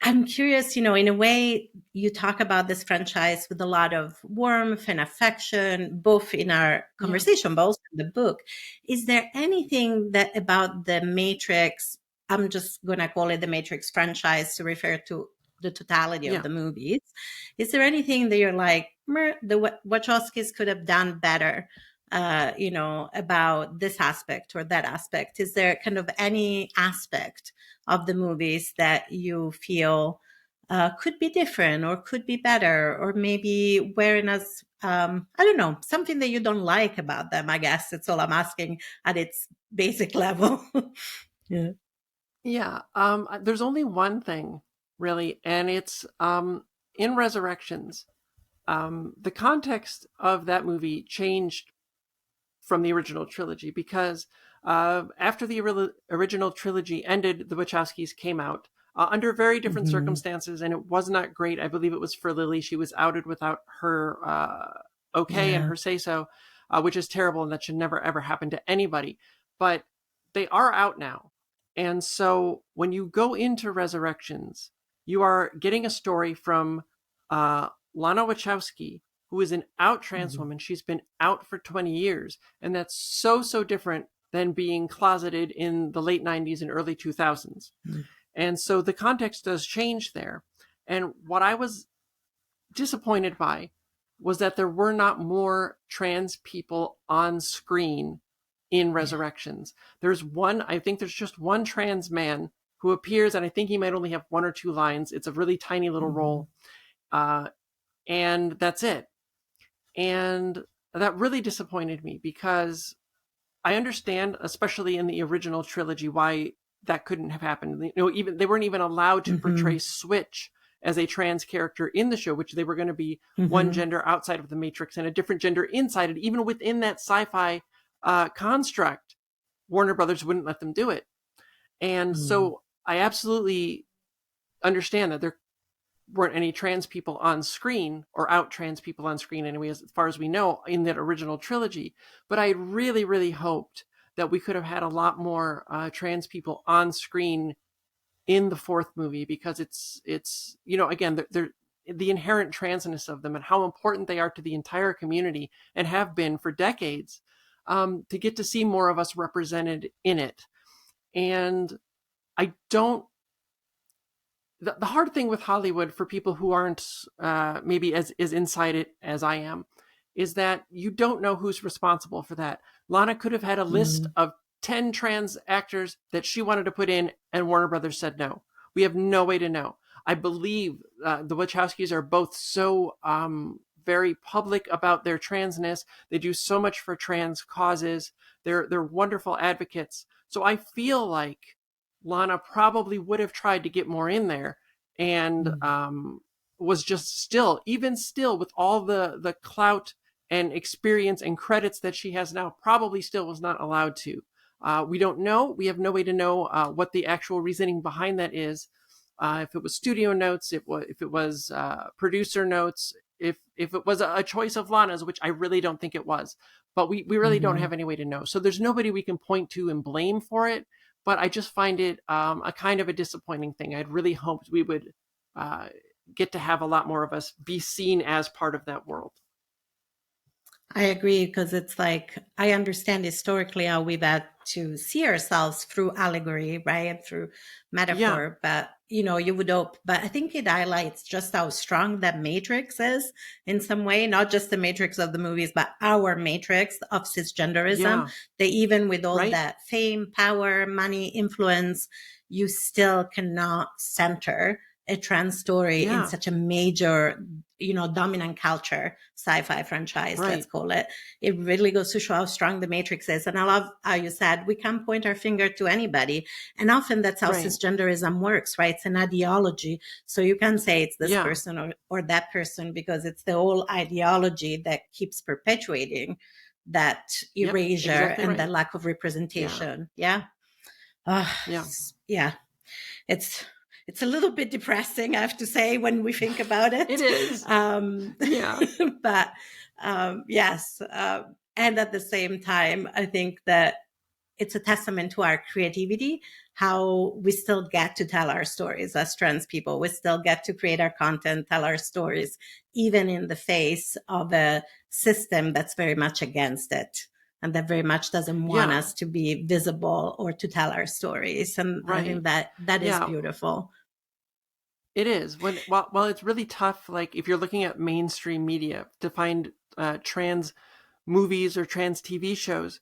Speaker 1: I'm curious, in a way, you talk about this franchise with a lot of warmth and affection, both in our
Speaker 2: Yeah,
Speaker 1: conversation, but also in the book. Is there anything that about the Matrix, I'm just going to call it the Matrix franchise to refer to the totality of
Speaker 2: yeah.
Speaker 1: the movies. Is there anything that you're like, the Wachowskis could have done better, about this aspect or that aspect? Is there kind of any aspect of the movies that you feel could be different or could be better, or maybe wearing us, I don't know, something that you don't like about them? I guess it's all I'm asking at its basic level. Yeah.
Speaker 2: Yeah, there's only one thing, really, and it's in Resurrections. The context of that movie changed from the original trilogy, because after the original trilogy ended, the Wachowskis came out under very different
Speaker 1: Hmm.
Speaker 2: circumstances, and it was not great. I believe it was for Lily. She was outed without her okay and
Speaker 1: Yeah.
Speaker 2: her say so, which is terrible, and that should never ever happen to anybody. But they are out now. And so when you go into Resurrections, you are getting a story from Lana Wachowski, who is an out trans woman. She's been out for 20 years. And that's so different than being closeted in the late 90s and early 2000s. And so the context does change there. And what I was disappointed by was that there were not more trans people on screen in Resurrections. I think there's just one trans man who appears, and I think he might only have one or two lines. It's a really tiny little role. And that's it. And that really disappointed me, because I understand, especially in the original trilogy, why that couldn't have happened. Even they weren't even allowed to portray Switch as a trans character in the show, which they were going to be one gender outside of the Matrix and a different gender inside it. Even within that sci-fi construct, Warner Brothers wouldn't let them do it. And so I absolutely understand that there weren't any trans people on screen, or out trans people on screen anyway, as far as we know, in that original trilogy. But I really hoped that we could have had a lot more trans people on screen in the fourth movie, because it's again, they're the inherent transness of them and how important they are to the entire community and have been for decades, to get to see more of us represented in it. And I don't, the hard thing with Hollywood, for people who aren't maybe as inside it as I am, is that you don't know who's responsible for that. Lana could have had a list of 10 trans actors that she wanted to put in, and Warner Brothers said no. We have no way to know. I believe the Wachowskis are both so very public about their transness. They do so much for trans causes. They're wonderful advocates. So I feel like Lana probably would have tried to get more in there, and was just still with all the clout and experience and credits that she has now, probably still was not allowed to. We don't know. We have no way to know what the actual reasoning behind that is. If it was studio notes, if it was producer notes, if it was a choice of Lana's, which I really don't think it was. But we really don't have any way to know. So there's nobody we can point to and blame for it. But I just find it a kind of a disappointing thing. I'd really hoped we would get to have a lot more of us be seen as part of that world.
Speaker 1: I agree, because it's like, I understand historically how we've had to see ourselves through allegory, right? Through metaphor. But, you would hope. But I think it highlights just how strong that matrix is in some way, not just the matrix of the movies, but our matrix of cisgenderism.
Speaker 2: Yeah.
Speaker 1: That even with all that fame, power, money, influence, you still cannot center a trans story in such a major, dominant culture, sci-fi franchise, let's call it. It really goes to show how strong the matrix is. And I love how you said, we can't point our finger to anybody. And often that's how cisgenderism works, right? It's an ideology. So you can say it's this person or that person, because it's the whole ideology that keeps perpetuating that erasure and the lack of representation. It's a little bit depressing, I have to say, when we think about it.
Speaker 2: It is.
Speaker 1: But yes. And at the same time, I think that it's a testament to our creativity, how we still get to tell our stories as trans people. We still get to create our content, tell our stories, even in the face of a system that's very much against it, and that very much doesn't want us to be visible or to tell our stories. And I think that is beautiful.
Speaker 2: It is. While it's really tough, like if you're looking at mainstream media to find trans movies or trans TV shows,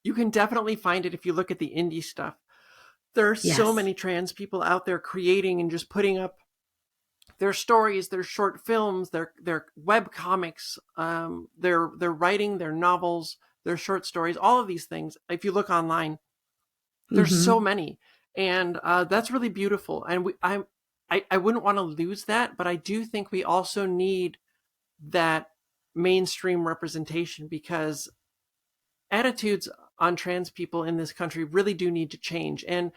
Speaker 2: you can definitely find it if you look at the indie stuff. There are so many trans people out there creating and just putting up their stories, their short films, their web comics, their writing, their novels, their short stories, all of these things. If you look online, there's so many, and that's really beautiful. And I wouldn't want to lose that, but I do think we also need that mainstream representation, because attitudes on trans people in this country really do need to change. And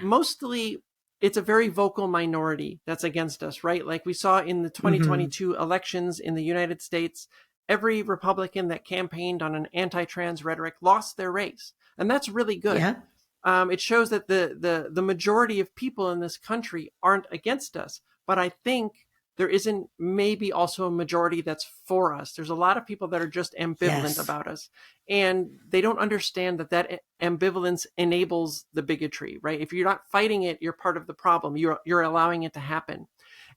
Speaker 2: mostly it's a very vocal minority that's against us, right? Like we saw in the 2022 elections in the United States, every Republican that campaigned on an anti-trans rhetoric lost their race. And that's really good. It shows that the majority of people in this country aren't against us. But I think there isn't maybe also a majority that's for us. There's a lot of people that are just ambivalent
Speaker 1: Yes.
Speaker 2: about us, and they don't understand that ambivalence enables the bigotry, right? If you're not fighting it, you're part of the problem. You're allowing it to happen.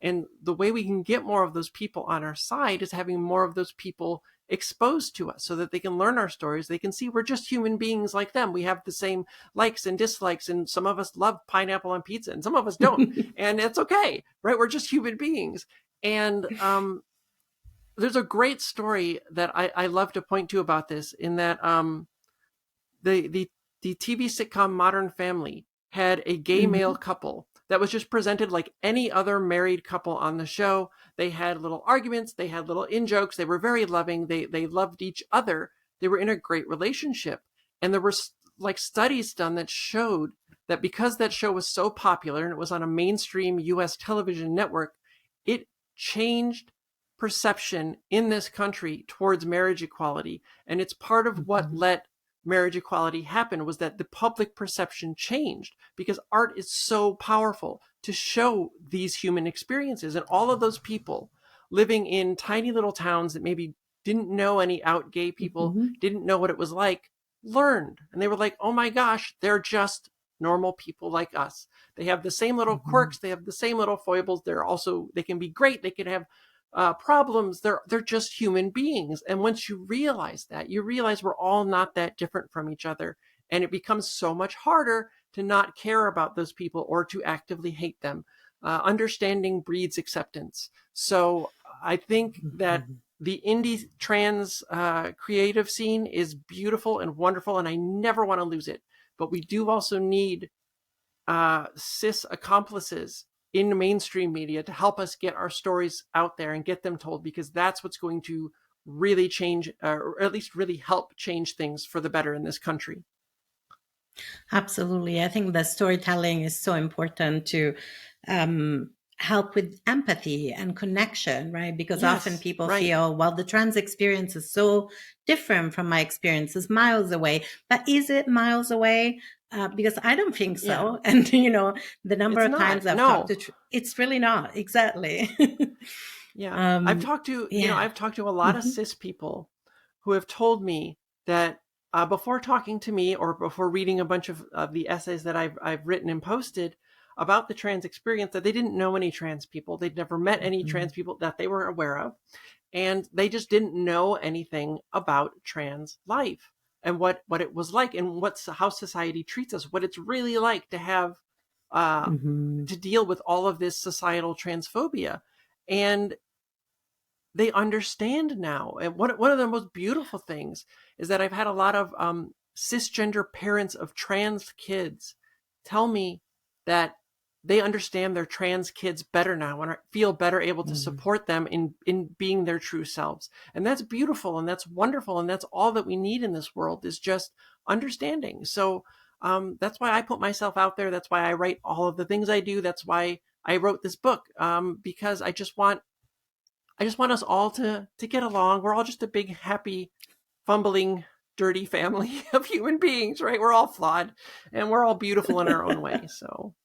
Speaker 2: And the way we can get more of those people on our side is having more of those people exposed to us so that they can learn our stories. They can see we're just human beings like them. We have the same likes and dislikes, and some of us love pineapple on pizza and some of us don't. And it's okay, right? We're just human beings. And there's a great story that I love to point to about this, in that the TV sitcom Modern Family had a gay male
Speaker 1: Mhm.
Speaker 2: couple that was just presented like any other married couple on the show. They had little arguments, they had little in-jokes, they were very loving, they loved each other, they were in a great relationship. And there were like studies done that showed that because that show was so popular and it was on a mainstream US television network, it changed perception in this country towards marriage equality. And it's part of what
Speaker 1: Mhm.
Speaker 2: let marriage equality happen, was that the public perception changed, because art is so powerful to show these human experiences. And all of those people living in tiny little towns that maybe didn't know any out gay people,
Speaker 1: Mhm.
Speaker 2: didn't know what it was like, learned. And they were like, oh my gosh, they're just normal people like us. They have the same little
Speaker 1: Mhm.
Speaker 2: quirks, they have the same little foibles. They can be great, they can have problems. They're just human beings. And once you realize that, you realize we're all not that different from each other. And it becomes so much harder to not care about those people or to actively hate them. Understanding breeds acceptance. So I think that
Speaker 1: Mhm.
Speaker 2: the indie trans creative scene is beautiful and wonderful, and I never want to lose it. But we do also need cis accomplices in mainstream media to help us get our stories out there and get them told, because that's what's going to really change, or at least really help change things for the better in this country.
Speaker 1: Absolutely. I think the storytelling is so important to um, help with empathy and connection, right? Because often
Speaker 2: Yes,
Speaker 1: people
Speaker 2: right.
Speaker 1: feel, well, the trans experience is so different from my experiences, miles away. But is it miles away? Because I don't think
Speaker 2: Yeah,
Speaker 1: so. And, the number
Speaker 2: it's
Speaker 1: of
Speaker 2: not.
Speaker 1: times I've talked
Speaker 2: No.
Speaker 1: to, it's really not. Exactly.
Speaker 2: Yeah.
Speaker 1: um, yeah.
Speaker 2: I've talked to a lot of
Speaker 1: Hmm.
Speaker 2: cis people who have told me that before talking to me or before reading a bunch of the essays that I've written and posted about the trans experience, that they didn't know any trans people. They'd never met any trans
Speaker 1: Hmm.
Speaker 2: people that they were aware of. And they just didn't know anything about trans life and what it was like, and how society treats us, what it's really like to have uh,
Speaker 1: Hmm.
Speaker 2: to deal with all of this societal transphobia. And they understand now. And one of the most beautiful things is that I've had a lot of cisgender parents of trans kids tell me that they understand their trans kids better now and feel better able to
Speaker 1: Hmm.
Speaker 2: support them in being their true selves. And that's beautiful and that's wonderful. And that's all that we need in this world, is just understanding. So that's why I put myself out there. That's why I write all of the things I do. That's why I wrote this book, because I just want us all to get along. We're all just a big, happy, fumbling, dirty family of human beings, right? We're all flawed and we're all beautiful in our own way. So,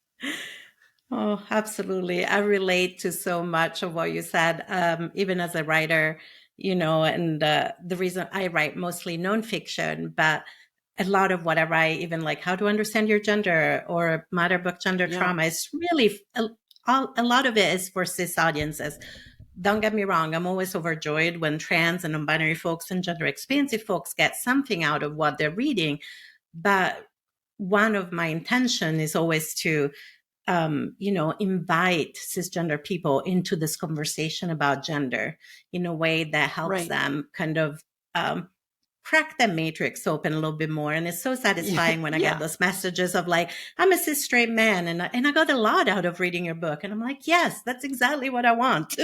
Speaker 1: Oh, absolutely. I relate to so much of what you said, even as a writer, and the reason I write mostly nonfiction, but a lot of what I write, even like how to understand your gender or Mother Book Gender
Speaker 2: yeah,
Speaker 1: Trauma, is really a lot of it is for cis audiences. Don't get me wrong, I'm always overjoyed when trans and non binary folks and gender expansive folks get something out of what they're reading. But one of my intention is always to invite cisgender people into this conversation about gender in a way that helps
Speaker 2: right.
Speaker 1: them kind of um, crack the matrix open a little bit more. And it's so
Speaker 2: Yeah,
Speaker 1: satisfying when I get
Speaker 2: yeah,
Speaker 1: those messages of like, I'm a cis straight man and I got a lot out of reading your book. And I'm like, yes, that's exactly what I want.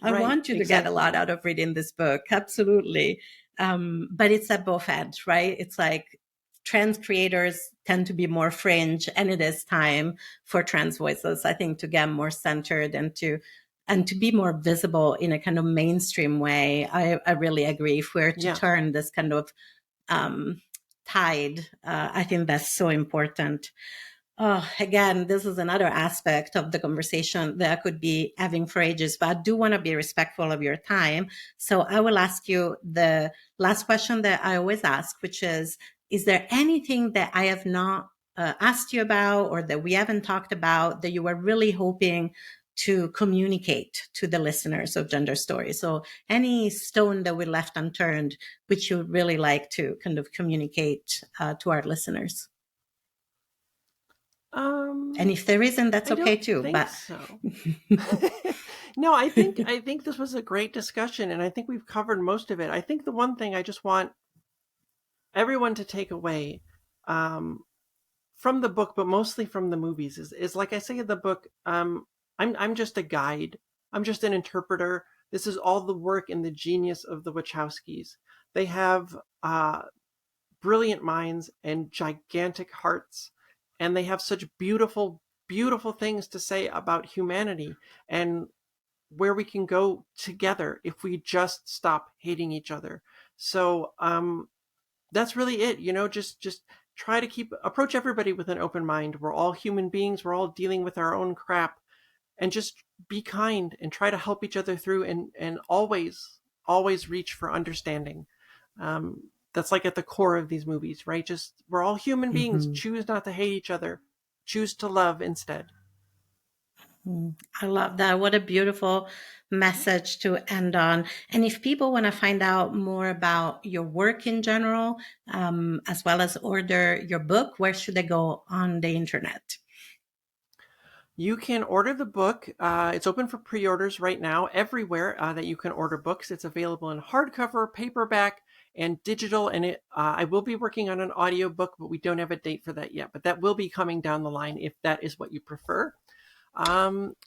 Speaker 1: I
Speaker 2: right.
Speaker 1: want you to get a lot
Speaker 2: Exactly.
Speaker 1: out of reading this book. Absolutely. But it's at both ends, right? It's like trans creators tend to be more fringe, and it is time for trans voices, I think, to get more centered and to be more visible in a kind of mainstream way. I really agree. If we're to
Speaker 2: Yeah.
Speaker 1: turn this kind of um, tide, I think that's so important. Oh, again, this is another aspect of the conversation that I could be having for ages, but I do want to be respectful of your time. So I will ask you the last question that I always ask, which is there anything that I have not asked you about or that we haven't talked about that you were really hoping to communicate to the listeners of Gender Stories? So any stone that we left unturned, which you would really like to kind of communicate to our listeners? And if there isn't, that's
Speaker 2: I
Speaker 1: okay
Speaker 2: don't
Speaker 1: too.
Speaker 2: think
Speaker 1: But
Speaker 2: so. No, I think this was a great discussion, and I think we've covered most of it. I think the one thing I just want everyone to take away um, from the book, but mostly from the movies, is like I say in the book, I'm just a guide. I'm just an interpreter. This is all the work and the genius of the Wachowskis. They have brilliant minds and gigantic hearts, and they have such beautiful, beautiful things to say about humanity and where we can go together if we just stop hating each other. So that's really it. Just try to approach everybody with an open mind. We're all human beings. We're all dealing with our own crap, and just be kind and try to help each other through, and always reach for understanding. That's like at the core of these movies, right? Just we're all human beings.
Speaker 1: mhm.
Speaker 2: Choose not to hate each other. Choose to love instead.
Speaker 1: I love that. What a beautiful message to end on. And if people want to find out more about your work in general, as well as order your book, where should they go on the internet?
Speaker 2: You can order the book. It's open for pre-orders right now everywhere that you can order books. It's available in hardcover, paperback, and digital. And I will be working on an audiobook, but we don't have a date for that yet. But that will be coming down the line if that is what you prefer.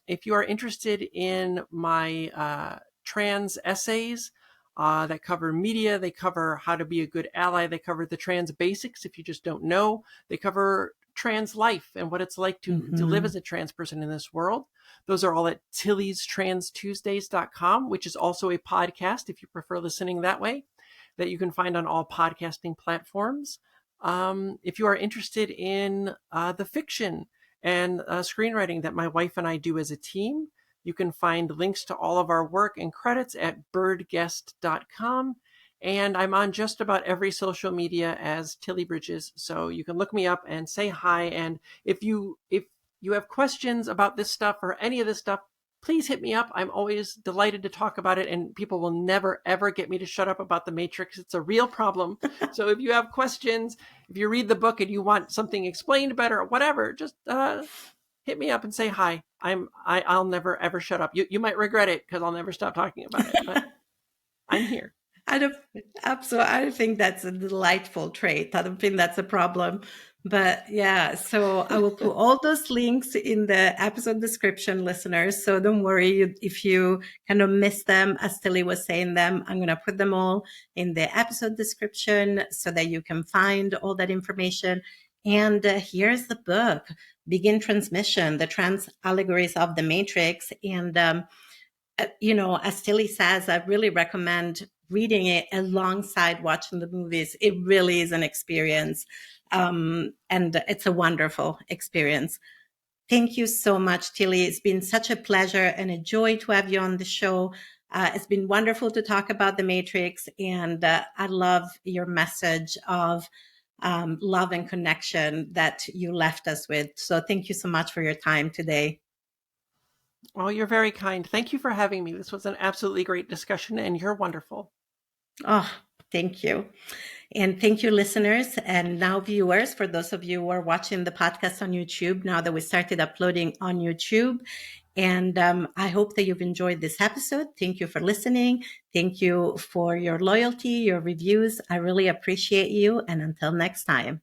Speaker 2: If you are interested in my trans essays that cover media, they cover how to be a good ally, they cover the trans basics if you just don't know, they cover trans life and what it's like to live
Speaker 1: Mhm.
Speaker 2: as a trans person in this world. Those are all at tilliestrans which is also a podcast if you prefer listening that way, that you can find on all podcasting platforms. If you are interested in the fiction and screenwriting that my wife and I do as a team, you can find links to all of our work and credits at birdguest.com. And I'm on just about every social media as Tilly Bridges. So you can look me up and say hi. And if you have questions about this stuff or any of this stuff, please hit me up. I'm always delighted to talk about it. And people will never, ever get me to shut up about the Matrix. It's a real problem. So if you have questions, if you read the book and you want something explained better or whatever, just hit me up and say hi. I'll never ever shut up. You might regret it because I'll never stop talking about it, but I'm here.
Speaker 1: I don't, absolutely. I think that's a delightful trait. I don't think that's a problem. But yeah, so I will put all those links in the episode description, listeners. So don't worry if you kind of miss them as Tilly was saying them. I'm going to put them all in the episode description so that you can find all that information. And here's the book, Begin Transmission, the Trans Allegories of the Matrix. And as Tilly says, I really recommend reading it alongside watching the movies. It really is an experience. And it's a wonderful experience. Thank you so much, Tilly. It's been such a pleasure and a joy to have you on the show. It's been wonderful to talk about the Matrix, and I love your message of love and connection that you left us with. So thank you so much for your time today.
Speaker 2: Oh, you're very kind. Thank you for having me. This was an absolutely great discussion, and you're wonderful.
Speaker 1: Oh, thank you. And thank you, listeners, and now viewers, for those of you who are watching the podcast on YouTube, now that we started uploading on YouTube. And I hope that you've enjoyed this episode. Thank you for listening. Thank you for your loyalty, your reviews. I really appreciate you. And until next time.